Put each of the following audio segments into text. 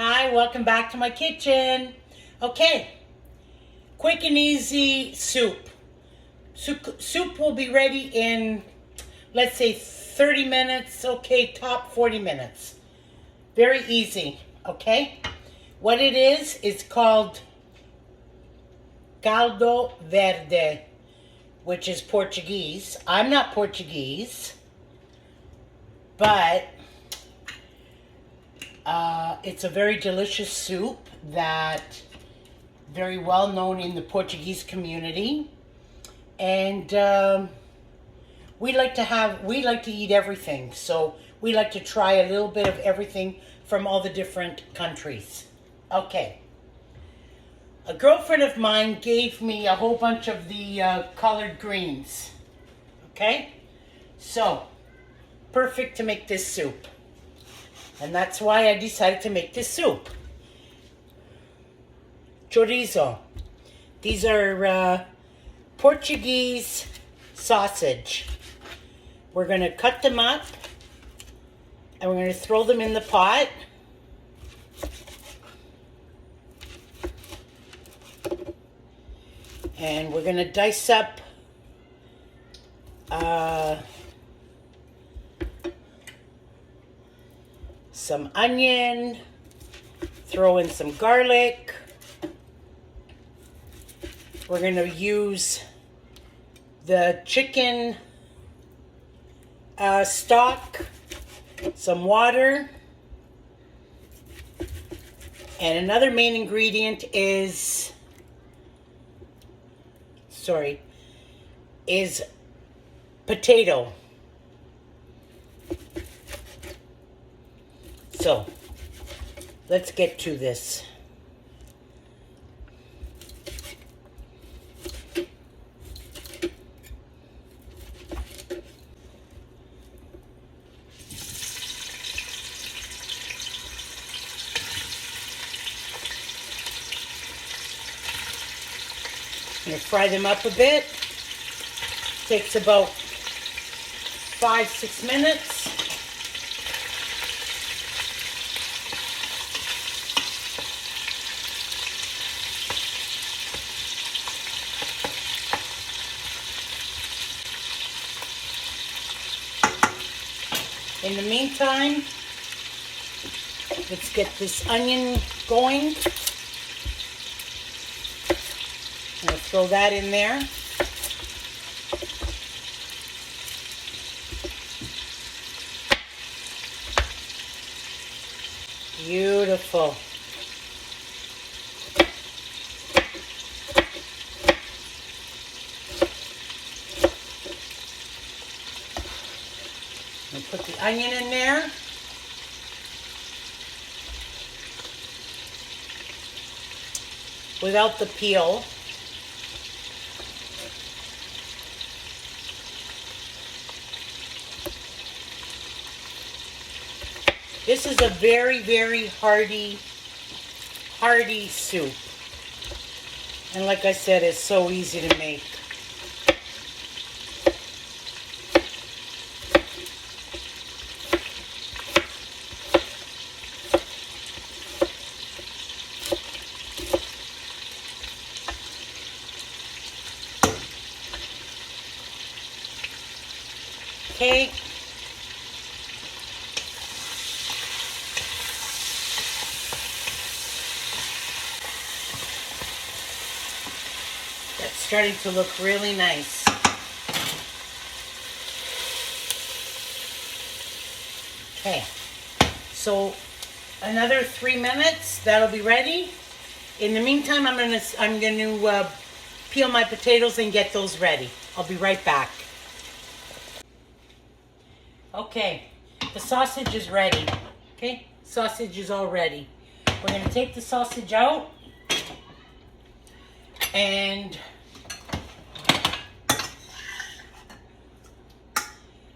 Hi, welcome back to my kitchen. Okay, quick and easy soup. Soup will be ready in, let's say, 30 minutes. Okay, top 40 minutes. Very easy, okay? What it is called Caldo Verde, which is Portuguese. I'm not Portuguese, but it's a very delicious soup that very well known in the Portuguese community, and we like to eat everything, so we like to try a little bit of everything from all the different countries. Okay, a girlfriend of mine gave me a whole bunch of the collard greens. Okay, so perfect to make this soup. And that's why I decided to make this soup. Chorizo. These are Portuguese sausage. We're going to cut them up and we're going to throw them in the pot. And we're going to dice up some onion, throw in some garlic. We're going to use the chicken stock, some water, and another main ingredient is potato. So, let's get to this. I'm going to fry them up a bit. Takes about 5-6 minutes. In the meantime, let's get this onion going. I'm going to throw that in there. Beautiful. And put the onion in there. Without the peel. This is a very, very hearty soup. And like I said, it's so easy to make. Okay. That's starting to look really nice. Okay. So another 3 minutes, that'll be ready. In the meantime, I'm gonna peel my potatoes and get those ready. I'll be right back. Okay, the sausage is ready. Okay, sausage is all ready. We're going to take the sausage out and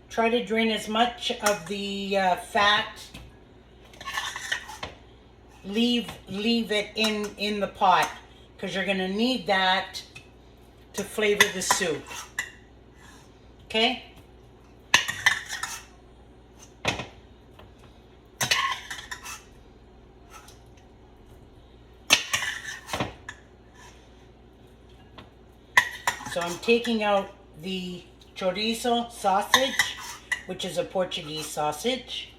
try to drain as much of the fat. Leave it in the pot because you're going to need that to flavor the soup. Okay? So I'm taking out the chorizo sausage, which is a Portuguese sausage,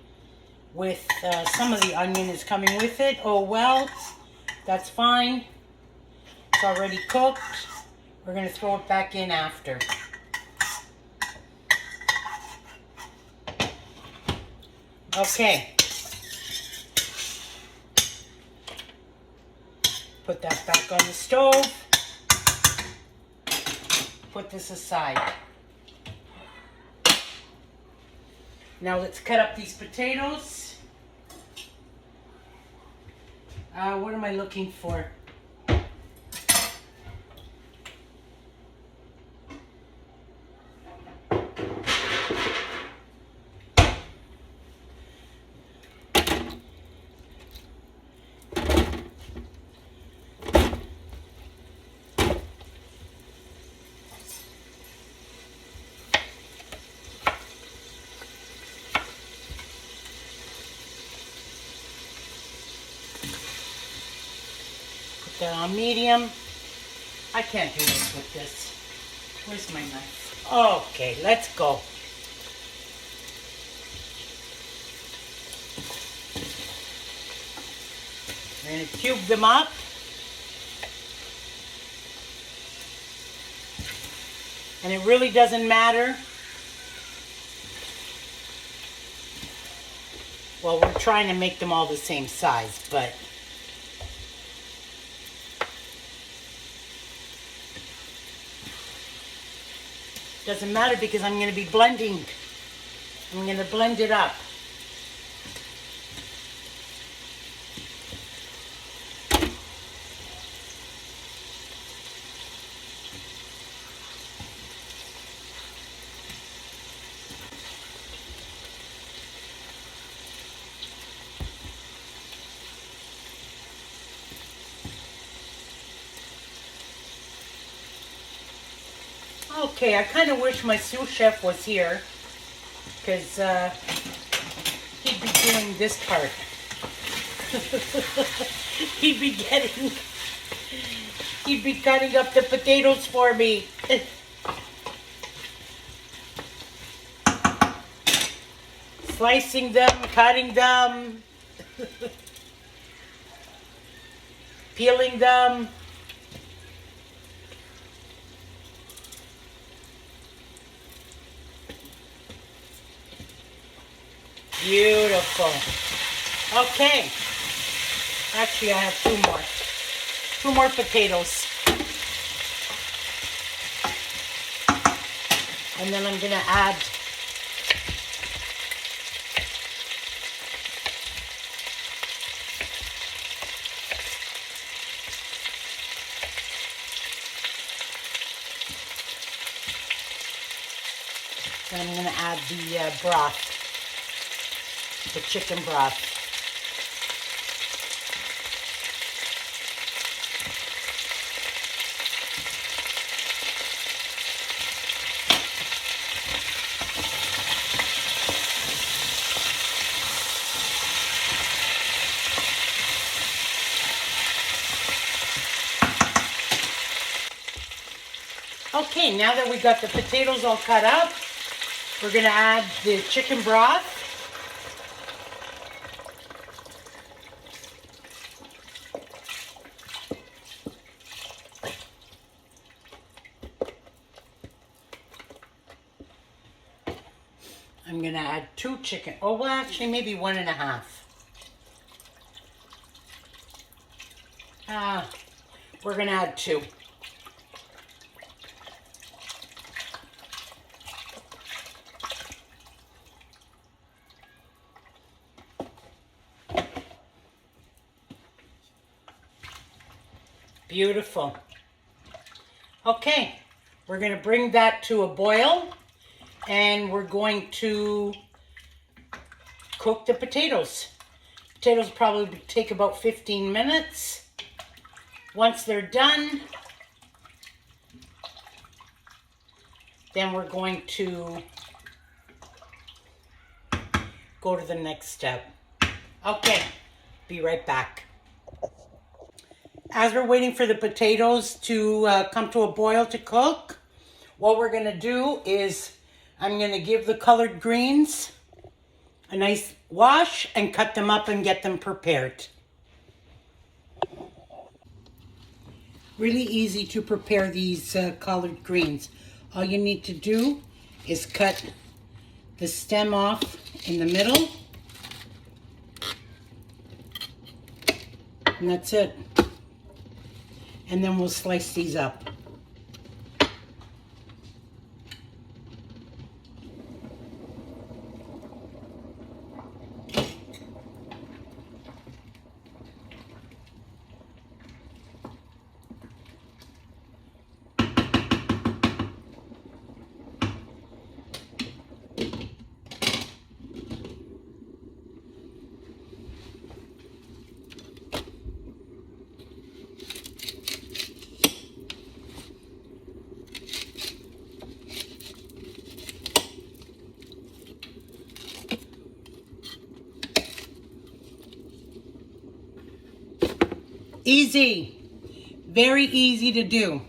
with some of the onion is coming with it. Oh well, that's fine. It's already cooked. We're going to throw it back in after. Okay. Put that back on the stove. Put this aside. Now let's cut up these potatoes. What am I looking for? Put that on medium. I can't do this with this. Where's my knife? Okay, let's go. I'm going to cube them up. And it really doesn't matter. Well, we're trying to make them all the same size, but doesn't matter because I'm going to be blending. I'm going to blend it up. Okay, I kind of wish my sous chef was here because he'd be doing this part. he'd be cutting up the potatoes for me. Slicing them, cutting them, peeling them. Beautiful. Okay. Actually, I have two more. Two more potatoes. And then I'm going to add the broth. The chicken broth. Okay, now that we got the potatoes all cut up, we're going to add the chicken broth. I'm going to add 2 chicken. Oh, well, actually, maybe 1.5. We're going to add 2. Beautiful. Okay, we're going to bring that to a boil. And we're going to cook the potatoes. Potatoes probably take about 15 minutes. Once they're done, then we're going to go to the next step. Okay, be right back. As we're waiting for the potatoes to come to a boil to cook, what we're gonna do is I'm gonna give the colored greens a nice wash and cut them up and get them prepared. Really easy to prepare these collard greens. All you need to do is cut the stem off in the middle. And that's it. And then we'll slice these up. Easy, very easy to do.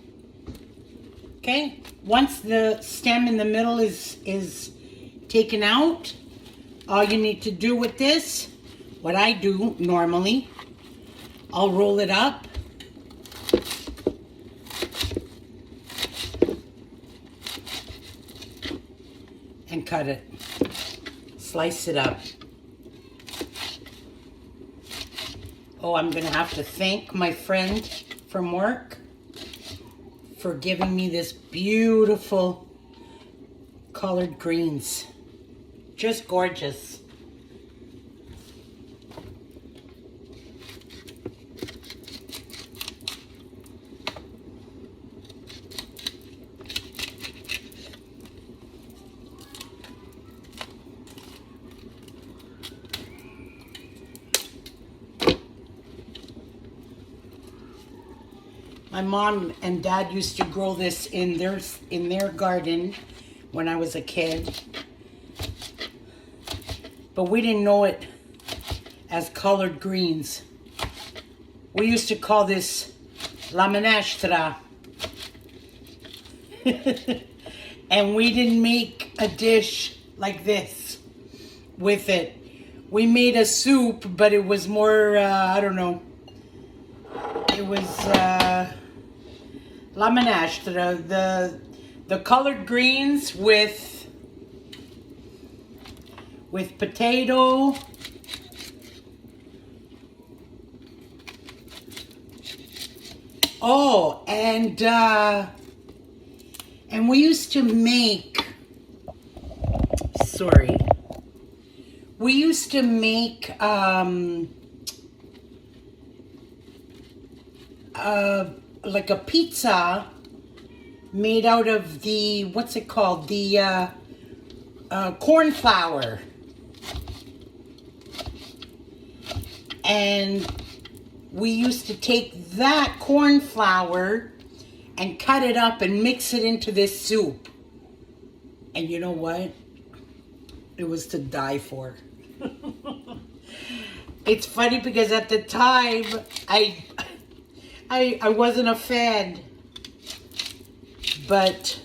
Okay, once the stem in the middle is taken out, all you need to do with this, what I do normally, I'll roll it up and cut it, slice it up. Oh, I'm gonna have to thank my friend from work for giving me this beautiful collard greens. Just gorgeous. My mom and dad used to grow this in their garden when I was a kid. But we didn't know it as collard greens. We used to call this la minestra. And we didn't make a dish like this with it. We made a soup, but it was more, I don't know. It was la minestra, the colored greens with potato, oh, and we used to make, sorry, we used to make like a pizza made out of the, what's it called? The corn flour. And we used to take that corn flour and cut it up and mix it into this soup. And you know what? It was to die for. It's funny because at the time, I wasn't a fan, but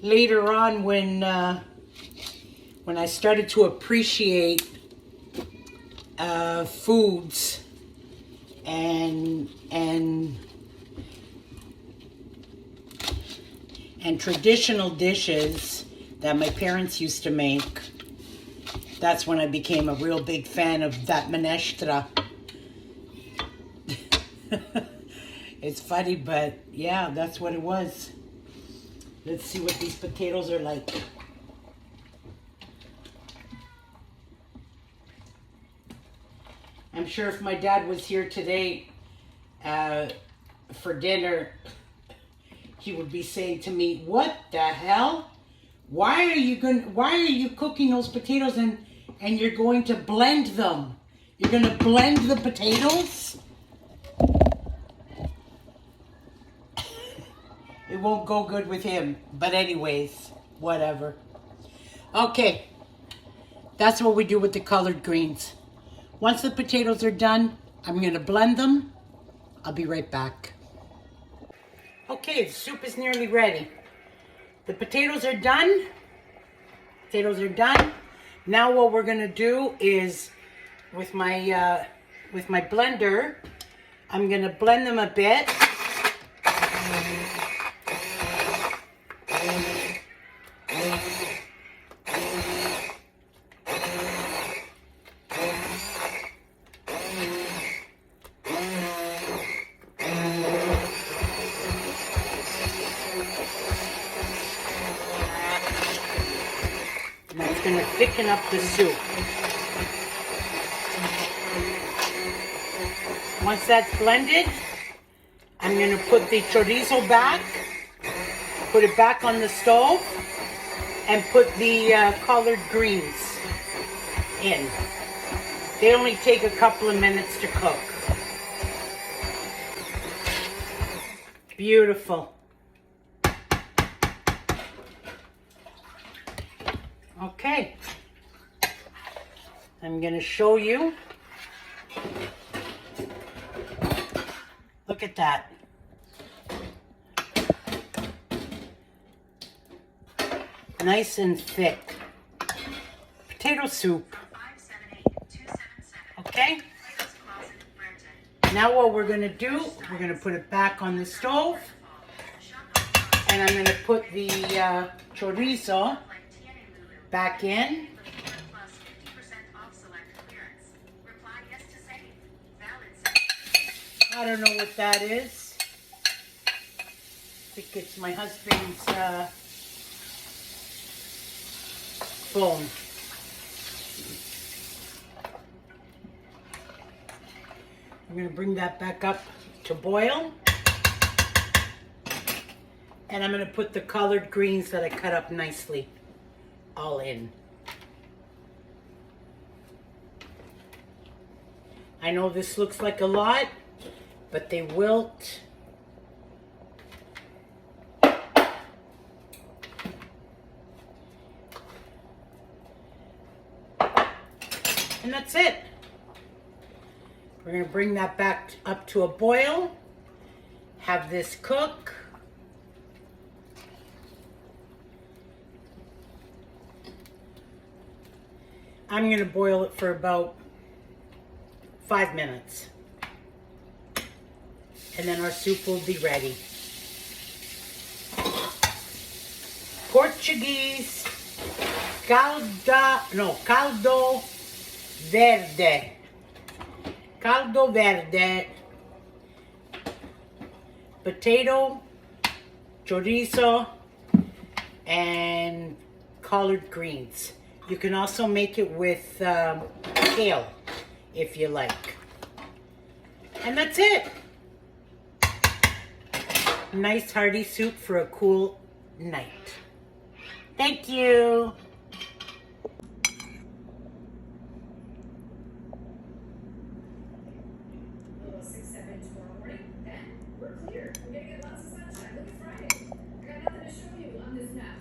later on when I started to appreciate foods and traditional dishes that my parents used to make, that's when I became a real big fan of that minestra. It's funny, but yeah, that's what it was. Let's see what these potatoes are like. I'm sure if my dad was here today for dinner, he would be saying to me, "What the hell? Why are you cooking those potatoes and you're going to blend them? You're going to blend the potatoes?" It won't go good with him. But anyways, whatever. Okay. That's what we do with the collard greens. Once the potatoes are done, I'm going to blend them. I'll be right back. Okay, the soup is nearly ready. The potatoes are done. Potatoes are done. Now what we're gonna do is, with my blender, I'm gonna blend them a bit. And that's going to thicken up the soup. Once that's blended, I'm going to put the chorizo back, put it back on the stove, and put the collard greens in. They only take a couple of minutes to cook. Beautiful. Okay, I'm going to show you. Look at that. Nice and thick. Potato soup. Okay? Now what we're going to do, we're going to put it back on the stove. And I'm going to put the chorizo back in. I don't know what that is. I think it's my husband's phone. I'm going to bring that back up to boil. And I'm going to put the collard greens that I cut up nicely all in. I know this looks like a lot, but they wilt. And that's it. We're going to bring that back up to a boil. Have this cook. I'm going to boil it for about 5 minutes. And then our soup will be ready. Portuguese Caldo Verde. Caldo Verde. Potato, chorizo, and collard greens. You can also make it with kale, if you like. And that's it. Nice hearty soup for a cool night. Thank you. We're clear. We're gonna get lots of sunshine. Look at Friday. I got nothing to show you on this map.